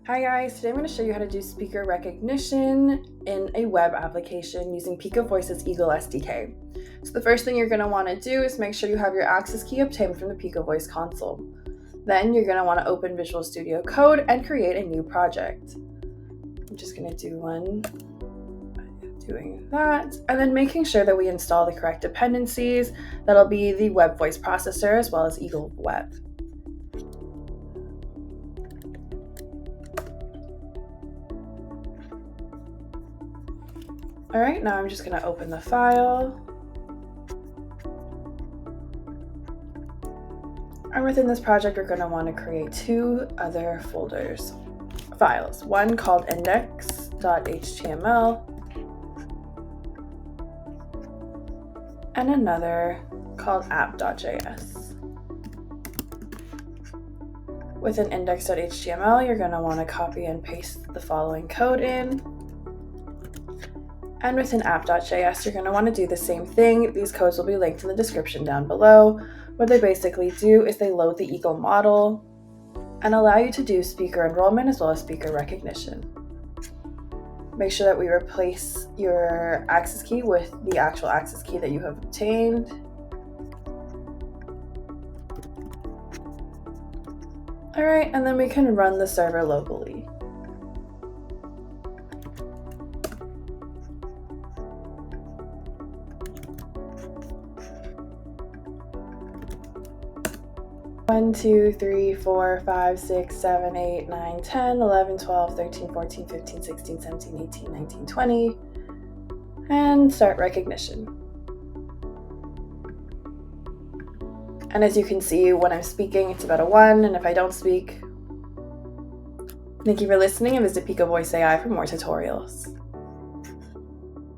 Hi guys, today I'm going to show you how to do speaker recognition in a web application using Picovoice's Eagle SDK. So the first thing you're going to want to do is make sure you have your access key obtained from the Picovoice console. Then you're going to want to open Visual Studio Code and create a new project. I'm just going to do one by doing that, and then making sure that we install the correct dependencies. That'll be the web voice processor as well as Eagle Web. All right, now I'm just going to open the file. And within this project, we're going to want to create two other files. One called index.html and another called app.js. Within index.html, you're going to want to copy and paste the following code in. And within app.js, you're going to want to do the same thing. These codes will be linked in the description down below. What they basically do is they load the Eagle model and allow you to do speaker enrollment as well as speaker recognition. Make sure that we replace your access key with the actual access key that you have obtained. All right, and then we can run the server locally. One, 2, 3, 4, 5, 6, 7, 8, 9, 10, 11, 12, 13, 14, 15, 16, 17, 18, 19, 20, and start recognition. And as you can see, when I'm speaking, it's about a 1, and if I don't speak, thank you for listening and visit Picovoice AI for more tutorials.